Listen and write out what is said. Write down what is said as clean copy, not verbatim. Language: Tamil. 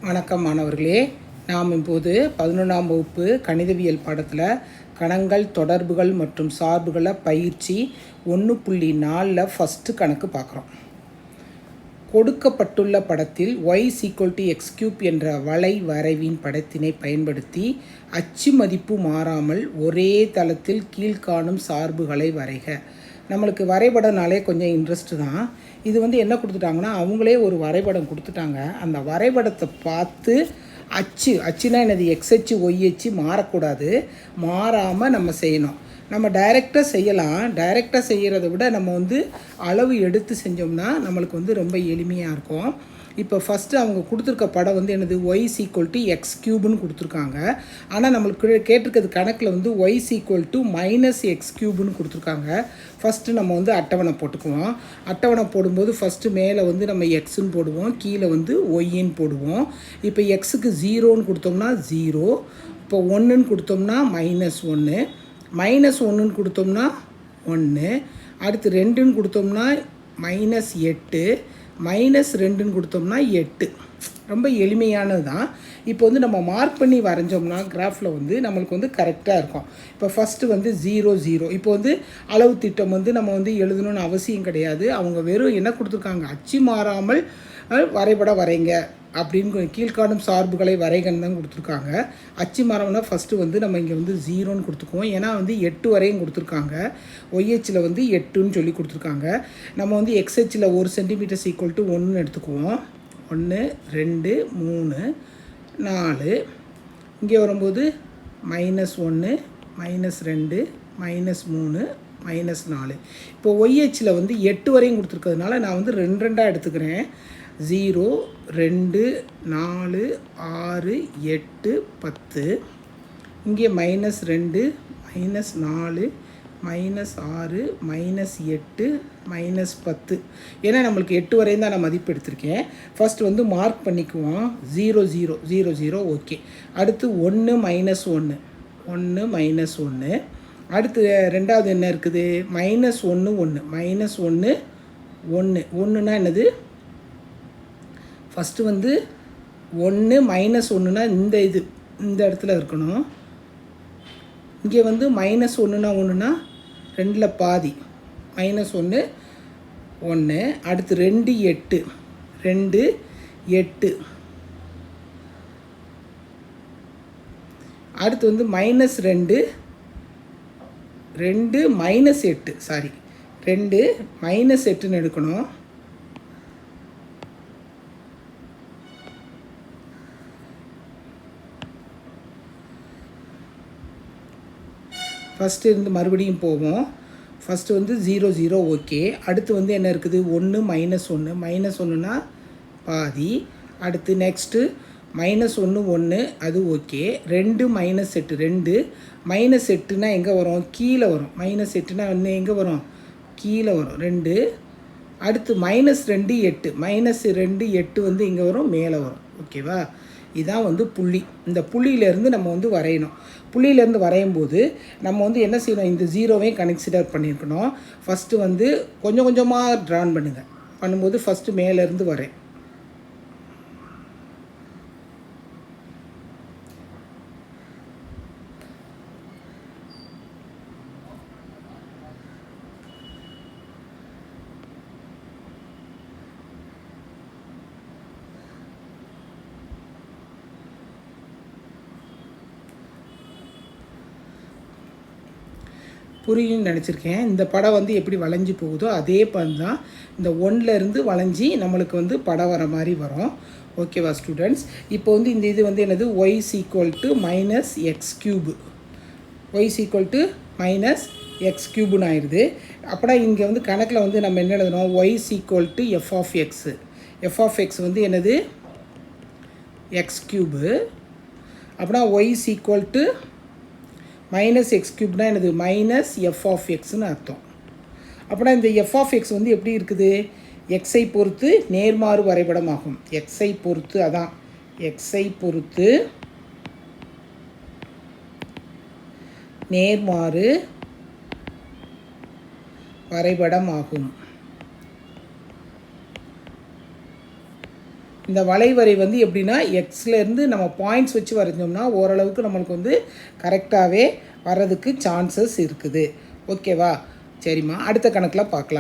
வணக்கம் மாணவர்களே. நாம் இப்போது 11ஆம் வகுப்பு கணிதவியல் பாடத்தில் கணங்கள், தொடர்புகள் மற்றும் சார்புகளை பயிற்சி 1.4 ஃபஸ்ட்டு கணக்கு பார்க்குறோம். கொடுக்கப்பட்டுள்ள படத்தில் y x³ என்ற வளை வரைவின் படத்தினை பயன்படுத்தி அச்சு மதிப்பு மாறாமல் ஒரே தளத்தில் கீழ்காணும் சார்புகளை வரைக. நம்மளுக்கு வரைபடம்னாலே கொஞ்சம் இன்ட்ரெஸ்ட்டு தான். இது என்ன கொடுத்துட்டாங்கன்னா, அவங்களே ஒரு வரைபடம் கொடுத்துட்டாங்க. அந்த வரைபடத்தை பார்த்து அச்சுனா என்னது, எக்ஸ் அச்சு ஒய் அச்சு மாறக்கூடாது, மாறாமல் நம்ம செய்யணும். நம்ம டைரெக்டாக செய்யலாம். டைரெக்டாக செய்கிறத விட நம்ம அளவு எடுத்து செஞ்சோம்னா நம்மளுக்கு ரொம்ப எளிமையாக இருக்கும். இப்போ ஃபஸ்ட்டு அவங்க கொடுத்துருக்க படம் என்னது, y x³ கொடுத்துருக்காங்க. ஆனால் நம்மளுக்கு கேட்டிருக்கிறது கணக்கில் y -x³ கொடுத்துருக்காங்க. ஃபஸ்ட்டு நம்ம அட்டவணை போட்டுக்குவோம். அட்டவணை போடும்போது ஃபஸ்ட்டு மேலே நம்ம எக்ஸுன்னு போடுவோம், கீழே ஒய்ன்னு போடுவோம். இப்போ எக்ஸுக்கு 0ன்னு கொடுத்தோம்னா 0, இப்போ 1ன்னு கொடுத்தோம்னா -1, -1ன்னு கொடுத்தோம்னா 1, அடுத்து 2ன்னு கொடுத்தோம்னா -8, -2ன்னு கொடுத்தோம்னா 8. ரொம்ப எளிமையானது தான். இப்போ நம்ம மார்க் பண்ணி வரைஞ்சோம்னா கிராஃபில் நம்மளுக்கு கரெக்டாக இருக்கும். இப்போ ஃபஸ்ட்டு 0 0. இப்போ அளவு திட்டம் நம்ம எழுதணும்னு அவசியம் கிடையாது. அவங்க வெறும் என்ன கொடுத்துருக்காங்க, அச்சு மாறாமல் வரைபடம் வரைங்க அப்படின்னு கீழ்காணும் சார்புகளை வரைகன்னு தான் கொடுத்துருக்காங்க. அச்சு மரம்னா ஃபஸ்ட்டு நம்ம இங்கே 0ன்னு கொடுத்துக்குவோம். ஏன்னா 8 வரையும் கொடுத்துருக்காங்க. ஒய்ஹெச்சில் 8ன்னு சொல்லி கொடுத்துருக்காங்க. நம்ம எக்ஸ்ஹெச்சில் 1 சென்டிமீட்டர் = 1ன்னு எடுத்துக்குவோம். 1 2 3 4. இங்கே வரும்போது -1 -2 -3 -4. இப்போ ஒய்ஹெச்சில் 8 வரையும் கொடுத்துருக்கிறதுனால நான் 2 2ஆக எடுத்துக்கிறேன். 0 2 4 6 8 10. இங்கே -2 -4 -6 -8 -10. ஏன்னா நம்மளுக்கு 8 வரையும் தான் நான் மதிப்பு எடுத்திருக்கேன். ஃபஸ்ட்டு மார்க் பண்ணிக்குவோம். 0 0 0 0 ஓகே. அடுத்து 1 -1 1 -1. அடுத்து ரெண்டாவது என்ன இருக்குது, -1 1 -1 1 1னா என்னது, ஃபஸ்ட்டு 1 -1னா இந்த இடத்துல இருக்கணும். இங்கே -1னா 1னா 2ல் பாதி, -1 1. அடுத்து 2 8 2 8. அடுத்து -2 2 -8 சாரி 2 -8ன்னு எடுக்கணும். ஃபஸ்ட்டு மறுபடியும் போவோம். First 0 0 okay. அடுத்து என்ன இருக்குது, 1 -1 -1னா பாதி. அடுத்து நெக்ஸ்ட்டு -1 1 அது ஓகே. 2 -8 2 -8னா எங்கே வரும், கீழே வரும். -8னா எங்கே வரும், கீழே வரும் 2. அடுத்து -2 8 -2 8 இங்கே வரும், மேலே வரும். ஓகேவா, இதுதான் புள்ளி. இந்த புள்ளியிலேருந்து நம்ம வரையணும். புள்ளியிலேருந்து வரையும் போது நம்ம என்ன செய்யணும், இந்த 0வையும் கன்சிடர் பண்ணியிருக்கணும். ஃபஸ்ட்டு கொஞ்சம் கொஞ்சமாக ட்ரான் பண்ணும்போது ஃபஸ்ட்டு மேலேருந்து வரேன். புரியும்னு நினச்சிருக்கேன். இந்த படம் எப்படி வளைஞ்சி போகுதோ அதே படம் தான் இந்த 1லேருந்து வளைஞ்சி நம்மளுக்கு படம் வர மாதிரி வரும். ஓகேவா ஸ்டூடெண்ட்ஸ். இப்போ இந்த இது என்னது, y -x³. y -x³ ஆயிடுது. அப்படின்னா இங்கே கணக்கில் நம்ம என்ன எழுதணும், y f of x. f of x என்னது, x³. அப்படின்னா y -x³ என்னது, -f of xன்னு அர்த்தம். அப்படின்னா இந்த f of x எப்படி இருக்குது, எக்ஸை பொறுத்து நேர்மாறு வரைபடம் ஆகும். எக்ஸை பொறுத்து, அதான் எக்ஸை பொறுத்து நேர்மாறு வரைபடம் ஆகும். இந்த வளைவரை வந்து எப்படின்னா எக்ஸ்லேருந்து நம்ம பாயிண்ட்ஸ் வச்சு வரைஞ்சோம்னா ஓரளவுக்கு நம்மளுக்கு வந்து கரெக்டாகவே வர்றதுக்கு சான்சஸ் இருக்குது. ஓகேவா? சரிம்மா, அடுத்த கணக்கில் பார்க்கலாம்.